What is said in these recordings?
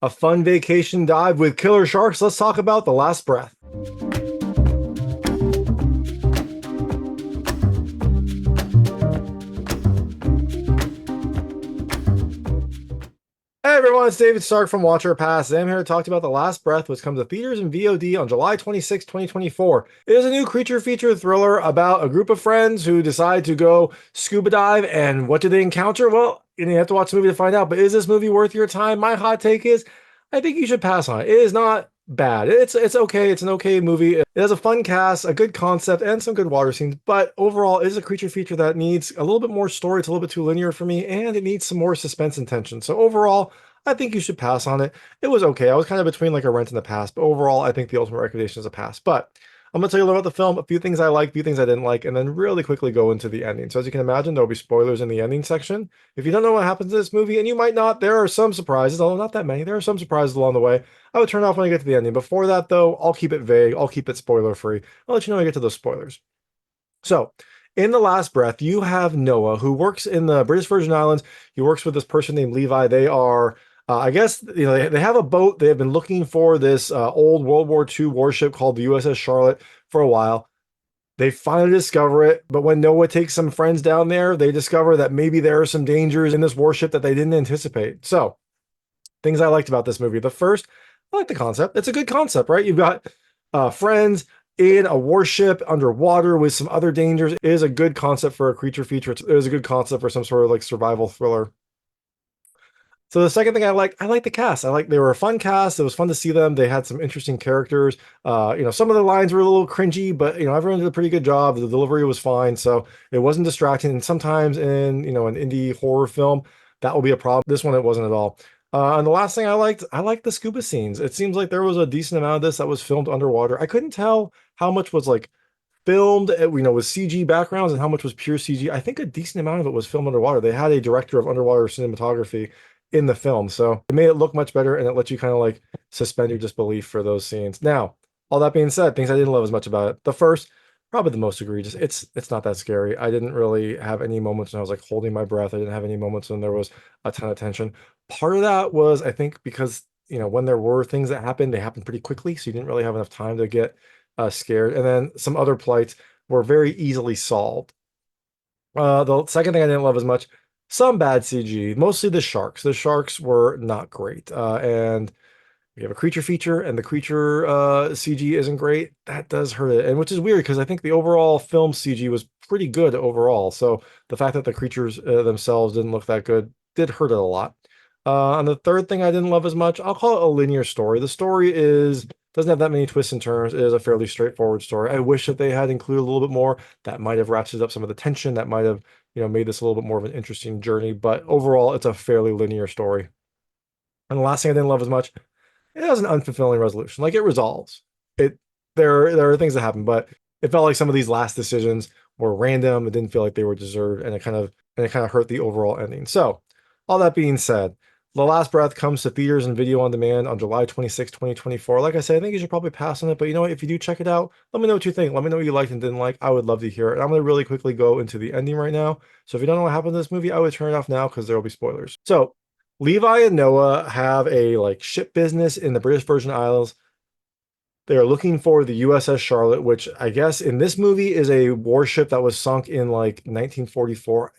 A fun vacation dive with killer sharks. Let's talk about The Last Breath. Hey everyone, it's David Stark from Watcher Pass. I'm here to talk to you about The Last Breath, which comes to theaters and VOD on July 26, 2024. It is a new creature feature thriller about a group of friends who decide to go scuba dive, and what do they encounter? Well, you have to watch the movie to find out, but is this movie worth your time? My hot take is, I think you should pass on it. It is not bad. It's okay. It's an okay movie. It has a fun cast, a good concept, and some good water scenes, but overall, it is a creature feature that needs a little bit more story. It's a little bit too linear for me, and it needs some more suspense and tension. So overall, I think you should pass on it. It was okay. I was kind of between like a rent and a pass, but overall, I think the ultimate recommendation is a pass. But I'm going to tell you a little about the film, a few things I like, a few things I didn't like, and then really quickly go into the ending. So as you can imagine, there'll be spoilers in the ending section. If you don't know what happens in this movie, and you might not, there are some surprises, although not that many. There are some surprises along the way. I would turn off when I get to the ending. Before that, though, I'll keep it vague. I'll keep it spoiler free. I'll let you know when I get to those spoilers. So, in The Last Breath, you have Noah, who works in the British Virgin Islands. He works with this person named Levi. They are, I guess, they have a boat. They have been looking for this old World War II warship called the USS Charlotte for a while. They finally discover it, but when Noah takes some friends down there, they discover that maybe there are some dangers in this warship that they didn't anticipate. So, things I liked about this movie. The first, I like the concept. It's a good concept, right? You've got friends in a warship underwater with some other dangers. It is a good concept for a creature feature. It is a good concept for some sort of like survival thriller. So the second thing I like the cast. They were a fun cast. It was fun to see them. They had some interesting characters. Some of the lines were a little cringy, but everyone did a pretty good job. The delivery was fine, so it wasn't distracting. And sometimes in an indie horror film, that will be a problem. This one it wasn't at all. And the last thing I liked the scuba scenes. It seems like there was a decent amount of this that was filmed underwater. I couldn't tell how much was like filmed, with CG backgrounds and how much was pure CG. I think a decent amount of it was filmed underwater. They had a director of underwater cinematography in the film, so it made it look much better, and it lets you kind of like suspend your disbelief for those scenes. Now, all that being said, things I didn't love as much about it. The first, probably the most egregious. It's not that scary. I didn't really have any moments when I was like holding my breath. I didn't have any moments when there was a ton of tension. Part of that was, I think, because when there were things that happened, they happened pretty quickly, so you didn't really have enough time to get scared. And then some other plights were very easily solved. The second thing I didn't love as much, some bad CG, mostly the sharks. The sharks were not great. And we have a creature feature, and the creature CG isn't great. That does hurt it, and which is weird because I think the overall film CG was pretty good overall. So the fact that the creatures themselves didn't look that good did hurt it a lot. And the third thing I didn't love as much, I'll call it a linear story. The story doesn't have that many twists and turns. It is a fairly straightforward story. I wish that they had included a little bit more. That might have ratcheted up some of the tension. That might have, made this a little bit more of an interesting journey. But overall, it's a fairly linear story. And the last thing I didn't love as much, it has an unfulfilling resolution. Like, it resolves. There are things that happen, but it felt like some of these last decisions were random. It didn't feel like they were deserved, and it kind of hurt the overall ending. So, all that being said, The Last Breath comes to theaters and video on demand on July 26, 2024. Like I said, I think you should probably pass on it, but you know what? If you do check it out, let me know what you think. Let me know what you liked and didn't like. I would love to hear it. And I'm going to really quickly go into the ending right now. So if you don't know what happened in this movie, I would turn it off now because there will be spoilers. So Levi and Noah have a like ship business in the British Virgin Islands. They are looking for the USS Charlotte, which I guess in this movie is a warship that was sunk in like 1944.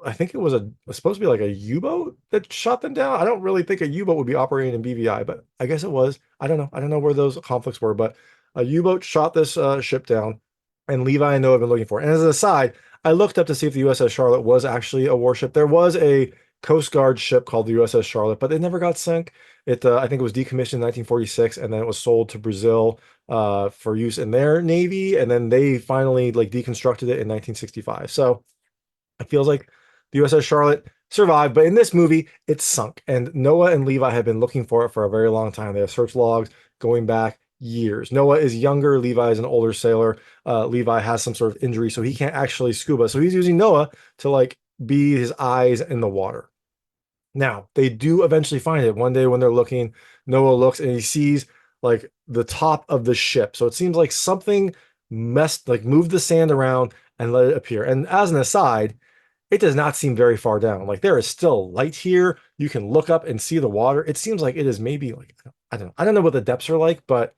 I think it was supposed to be like a U-boat that shot them down. I don't really think a U-boat would be operating in BVI, but I guess it was. I don't know. I don't know where those conflicts were, but a U-boat shot this ship down, and Levi and Noah have been looking for it. And as an aside, I looked up to see if the USS Charlotte was actually a warship. There was a Coast Guard ship called the USS Charlotte, but it never got sunk. I think it was decommissioned in 1946, and then it was sold to Brazil for use in their navy, and then they finally like deconstructed it in 1965. So it feels like the USS Charlotte survived, but in this movie, it's sunk. And Noah and Levi have been looking for it for a very long time. They have search logs going back years. Noah is younger. Levi is an older sailor. Levi has some sort of injury, so he can't actually scuba. So he's using Noah to like be his eyes in the water. Now, they do eventually find it. One day when they're looking, Noah looks and he sees like the top of the ship. So it seems like something moved the sand around and let it appear. And as an aside, it does not seem very far down. Like there is still light here. You can look up and see the water. It seems like it is maybe like, I don't know what the depths are like, but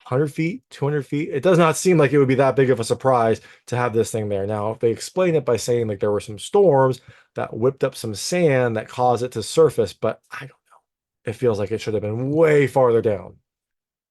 100 feet, 200 feet. It does not seem like it would be that big of a surprise to have this thing there. Now, they explain it by saying like there were some storms that whipped up some sand that caused it to surface, but I don't know. It feels like it should have been way farther down.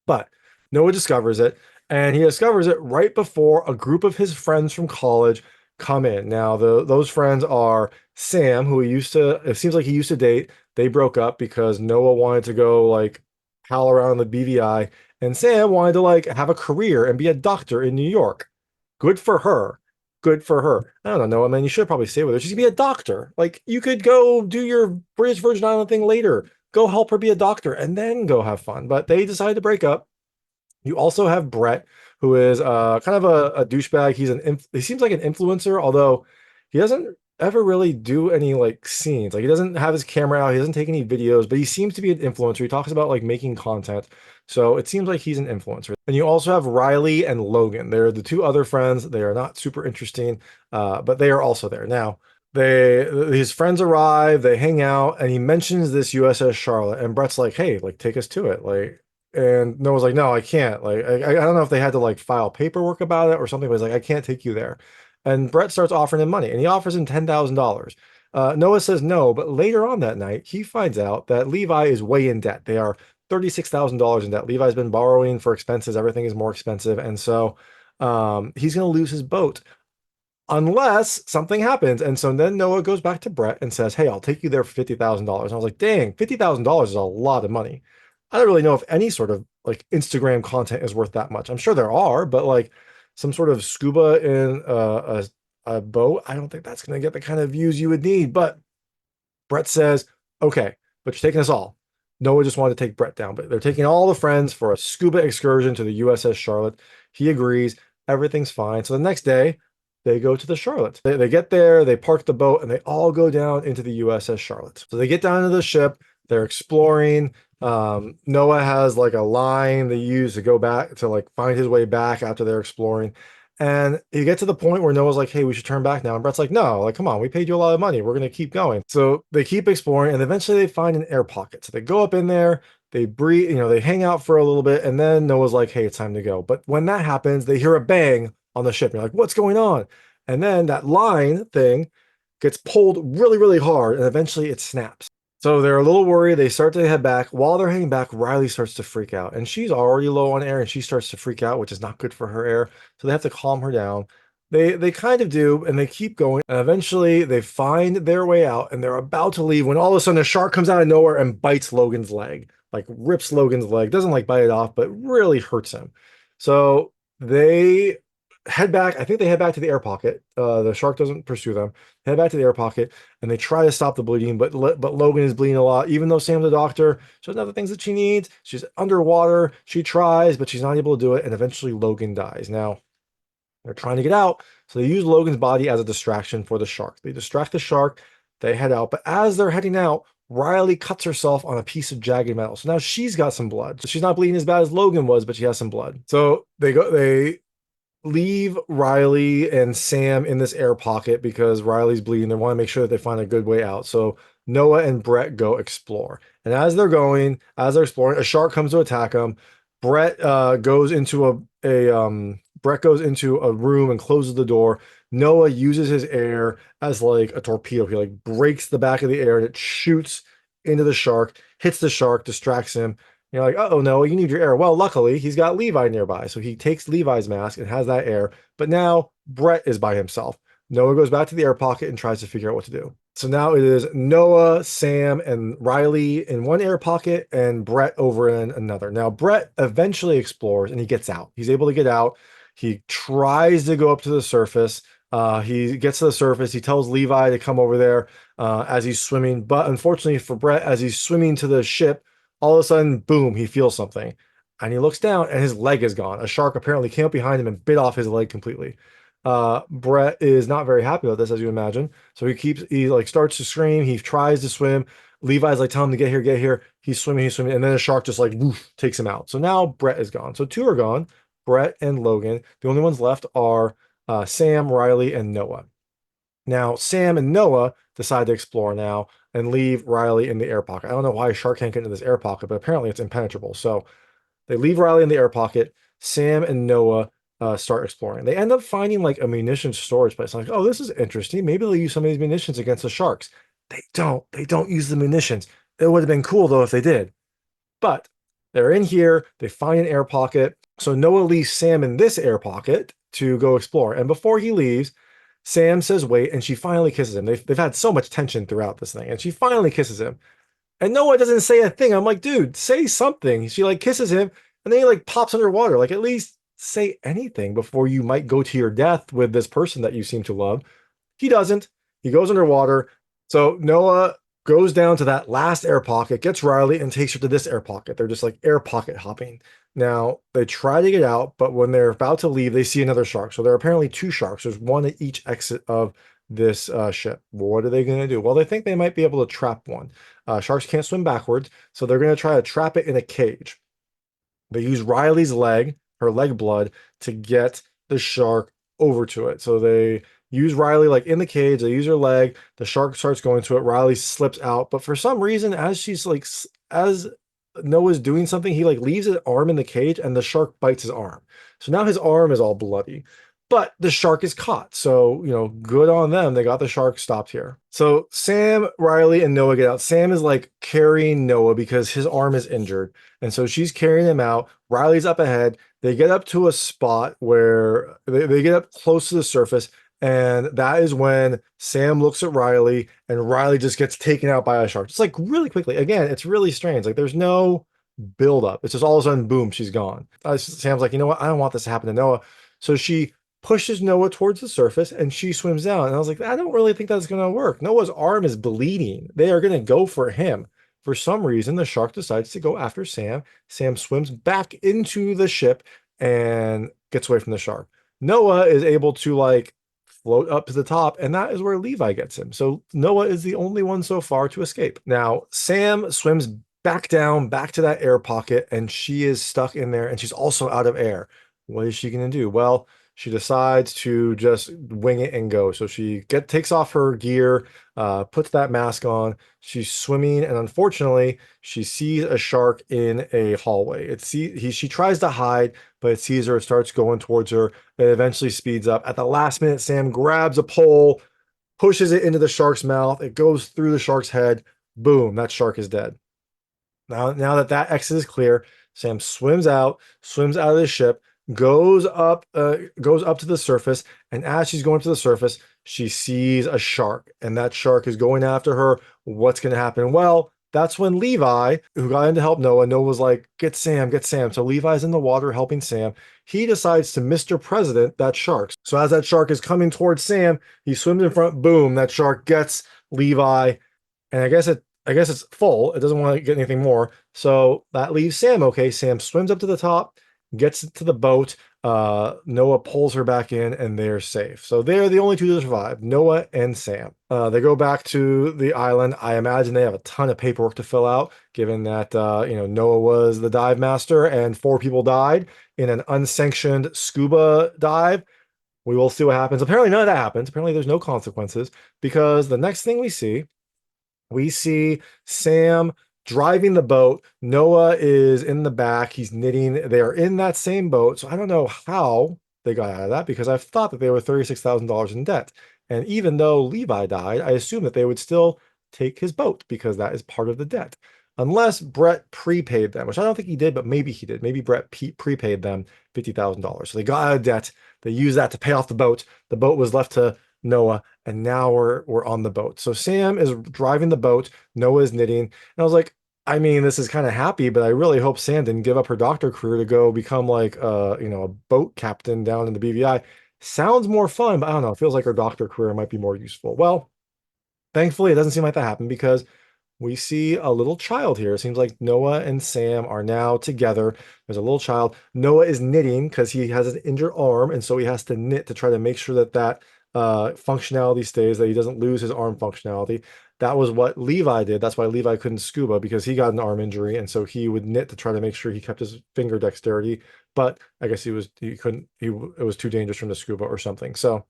But Noah discovers it, and he discovers it right before a group of his friends from college come in. Now, those friends are Sam, who he used to, it seems like he used to date. They broke up because Noah wanted to go like pal around the BVI, and Sam wanted to like have a career and be a doctor in New York. Good for her. Good for her. I don't know, man. You should probably stay with her. She's gonna be a doctor. Like you could go do your British Virgin Island thing later. Go help her be a doctor and then go have fun. But they decided to break up. You also have Brett, who is kind of a douchebag. He seems like an influencer, although he doesn't ever really do any like scenes. Like he doesn't have his camera out, he doesn't take any videos, but he seems to be an influencer. He talks about like making content. So it seems like he's an influencer. And you also have Riley and Logan. They're the two other friends. They are not super interesting, but they are also there. Now, his friends arrive, they hang out, and he mentions this USS Charlotte, and Brett's like, hey, like take us to it. Like, and Noah's like, no, I can't. Like, I don't know if they had to like file paperwork about it or something, but he's like, I can't take you there. And Brett starts offering him money, and he offers him $10,000. Noah says no, but later on that night, he finds out that Levi is way in debt. They are $36,000 in debt. Levi's been borrowing for expenses. Everything is more expensive. And so he's going to lose his boat unless something happens. And so then Noah goes back to Brett and says, hey, I'll take you there for $50,000. And I was like, dang, $50,000 is a lot of money. I don't really know if any sort of like Instagram content is worth that much. I'm sure there are, but like some sort of scuba in a boat, I don't think that's going to get the kind of views you would need. But Brett says, okay, but you're taking us all. Noah just wanted to take Brett down, but they're taking all the friends for a scuba excursion to the USS Charlotte. He agrees. Everything's fine. So the next day, they go to the Charlotte. They get there, they park the boat, and they all go down into the USS Charlotte. So they get down into the ship. They're exploring. Noah has like a line they use to go back to like find his way back after they're exploring. And you get to the point where Noah's like, hey, we should turn back now. And Brett's like, no, like, come on, we paid you a lot of money. We're going to keep going. So they keep exploring, and eventually they find an air pocket. So they go up in there, they breathe, they hang out for a little bit. And then Noah's like, hey, it's time to go. But when that happens, they hear a bang on the ship. And you're like, what's going on? And then that line thing gets pulled really, really hard. And eventually it snaps. So they're a little worried. They start to head back. While they're heading back, Riley starts to freak out. And she's already low on air, and she starts to freak out, which is not good for her air. So they have to calm her down. They kind of do, and they keep going. And eventually they find their way out, and they're about to leave when all of a sudden a shark comes out of nowhere and bites Logan's leg. Like rips Logan's leg. Doesn't like bite it off, but really hurts him. So they head back. I think they head back to the air pocket. The shark doesn't pursue them. Head back to the air pocket, and they try to stop the bleeding, but Logan is bleeding a lot. Even though Sam's the doctor, she doesn't have the things that she needs. She's underwater. She tries, but she's not able to do it, and eventually Logan dies. Now, they're trying to get out, so they use Logan's body as a distraction for the shark. They distract the shark. They head out, but as they're heading out, Riley cuts herself on a piece of jagged metal. So now she's got some blood. So she's not bleeding as bad as Logan was, but she has some blood. So they leave Riley and Sam in this air pocket because Riley's bleeding. They want to make sure that they find a good way out. So Noah and Brett go explore. And as they're exploring, a shark comes to attack them. Brett goes into a room and closes the door. Noah uses his air as like a torpedo. He like breaks the back of the air and it shoots into the shark, hits the shark, distracts him. You're like, oh no, you need your air. Well, luckily he's got Levi nearby. So he takes Levi's mask and has that air. But now Brett is by himself. Noah goes back to the air pocket and tries to figure out what to do. So now it is Noah, Sam, and Riley in one air pocket and Brett over in another. Now Brett eventually explores and he gets out. He's able to get out. He tries to go up to the surface. He gets to the surface. He tells Levi to come over there as he's swimming. But unfortunately for Brett, as he's swimming to the ship, all of a sudden, boom, he feels something. And he looks down and his leg is gone. A shark apparently came up behind him and bit off his leg completely. Brett is not very happy about this, as you imagine. So he like starts to scream. He tries to swim. Levi's like, tell him to get here, get here. He's swimming. And then a shark just like woof, takes him out. So now Brett is gone. So two are gone, Brett and Logan. The only ones left are Sam, Riley, and Noah. Now, Sam and Noah decide to explore now and leave Riley in the air pocket. I don't know why a shark can't get into this air pocket, but apparently it's impenetrable. So they leave Riley in the air pocket. Sam and Noah start exploring. They end up finding like a munitions storage place. I'm like, oh, this is interesting. Maybe they'll use some of these munitions against the sharks. They don't. They don't use the munitions. It would have been cool though if they did. But they're in here. They find an air pocket. So Noah leaves Sam in this air pocket to go explore. And before he leaves, Sam says, wait, and she finally kisses him. They've had so much tension throughout this thing, and she finally kisses him. And Noah doesn't say a thing. I'm like, dude, say something. She like kisses him, and then he like pops underwater. Like, at least say anything before you might go to your death with this person that you seem to love. He doesn't. He goes underwater. So Noah goes down to that last air pocket, gets Riley, and takes her to this air pocket. They're just like air pocket hopping. Now, they try to get out, but when they're about to leave, they see another shark. So there are apparently two sharks. There's one at each exit of this ship. What are they going to do? Well, they think they might be able to trap one. Sharks can't swim backwards, so they're going to try to trap it in a cage. They use Riley's leg, her leg blood, to get the shark over to it. So they use Riley like in the cage, they use her leg, the shark starts going to it, Riley slips out, but for some reason, as she's like, as Noah's doing something, he like leaves his arm in the cage and the shark bites his arm. So now his arm is all bloody. But the shark is caught. So, good on them. They got the shark stopped here. So Sam, Riley, and Noah get out. Sam is like carrying Noah because his arm is injured. And so she's carrying him out. Riley's up ahead. They get up to a spot where they get up close to the surface. And that is when Sam looks at Riley and Riley just gets taken out by a shark. Just like really quickly. Again, it's really strange. Like there's no build up. It's just all of a sudden, boom, she's gone. Sam's like, you know what? I don't want this to happen to Noah. So she pushes Noah towards the surface and she swims down. And I was like, I don't really think that's going to work. Noah's arm is bleeding. They are going to go for him. For some reason, the shark decides to go after Sam. Sam swims back into the ship and gets away from the shark. Noah is able to like float up to the top, and that is where Levi gets him. So Noah is the only one so far to escape. Now, Sam swims back down, back to that air pocket, and she is stuck in there, and she's also out of air. What is she going to do? Well, she decides to just wing it and go. So she takes off her gear, puts that mask on. She's swimming, and unfortunately, she sees a shark in a hallway. She tries to hide, but it sees her, it starts going towards her. It eventually speeds up. At the last minute, Sam grabs a pole, pushes it into the shark's mouth. It goes through the shark's head. Boom, that shark is dead. Now that exit is clear, Sam swims out of the ship, goes up to the surface, and as she's going to the surface, she sees a shark, and that shark is going after her. What's going to happen? Well, that's when Levi, who got in to help Noah, was like, get Sam, get Sam. So Levi's in the water helping Sam. He decides to Mr. President that shark. So as that shark is coming towards Sam, he swims in front, boom, that shark gets Levi, and I guess it's full. It doesn't want to get anything more. So that leaves Sam. Okay, Sam swims up to the top, gets to the boat. Noah pulls her back in, and they're safe. So they're the only two to survive, Noah and Sam. They go back to the island. I imagine they have a ton of paperwork to fill out, given that Noah was the dive master and 4 people died in an unsanctioned scuba dive. We will see what happens. Apparently none of that happens. Apparently there's no consequences, because the next thing we see Sam driving the boat. Noah is in the back. He's knitting. They are in that same boat. So I don't know how they got out of that, because I've thought that they were $36,000 in debt. And even though Levi died, I assume that they would still take his boat, because that is part of the debt. Unless Brett prepaid them, which I don't think he did, but maybe he did. Maybe Brett prepaid them $50,000. So they got out of debt. They used that to pay off the boat. The boat was left to Noah, and now we're on the boat. So Sam is driving the boat, Noah is knitting, and I was like, I mean, this is kind of happy, but I really hope Sam didn't give up her doctor career to go become like a boat captain down in the BVI. Sounds more fun, but I don't know. It feels like her doctor career might be more useful. Well, thankfully, it doesn't seem like that happened, because we see a little child here. It seems like Noah and Sam are now together. There's a little child. Noah is knitting because he has an injured arm, and so he has to knit to try to make sure that functionality stays, that he doesn't lose his arm functionality. That was what Levi did. That's why Levi couldn't scuba, because he got an arm injury, and so he would knit to try to make sure he kept his finger dexterity. But I guess it was too dangerous for him to scuba or something. So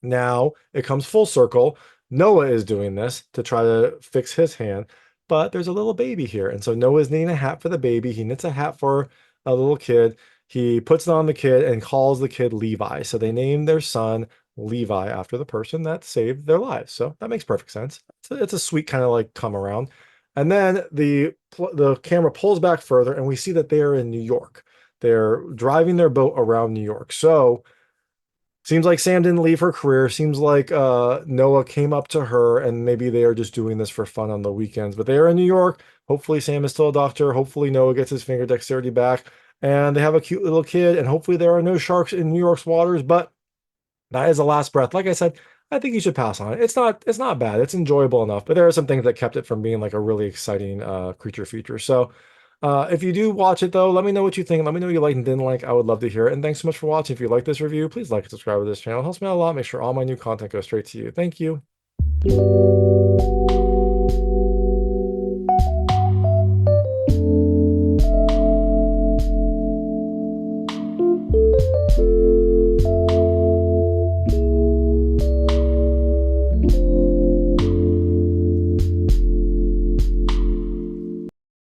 Now it comes full circle. Noah is doing this to try to fix his hand, but there's a little baby here. And so Noah's knitting a hat for the baby. He knits a hat for a little kid. He puts it on the kid and calls the kid Levi. So they named their son Levi after the person that saved their lives. So that makes perfect sense. It's a sweet kind of like come around. And then the camera pulls back further and we see that they are in New York. They're driving their boat around New York. So seems like Sam didn't leave her career. Seems like Noah came up to her and maybe they are just doing this for fun on the weekends. But they are in New York. Hopefully Sam is still a doctor. Hopefully Noah gets his finger dexterity back. And they have a cute little kid. And hopefully there are no sharks in New York's waters. But that is the last breath. Like I said, I think you should pass on it. It's not bad. It's enjoyable enough. But there are some things that kept it from being like a really exciting creature feature. So if you do watch it though, let me know what you think. Let me know what you liked and didn't like. I would love to hear it. And thanks so much for watching. If you like this review, please like and subscribe to this channel. It helps me out a lot. Make sure all my new content goes straight to you. Thank you.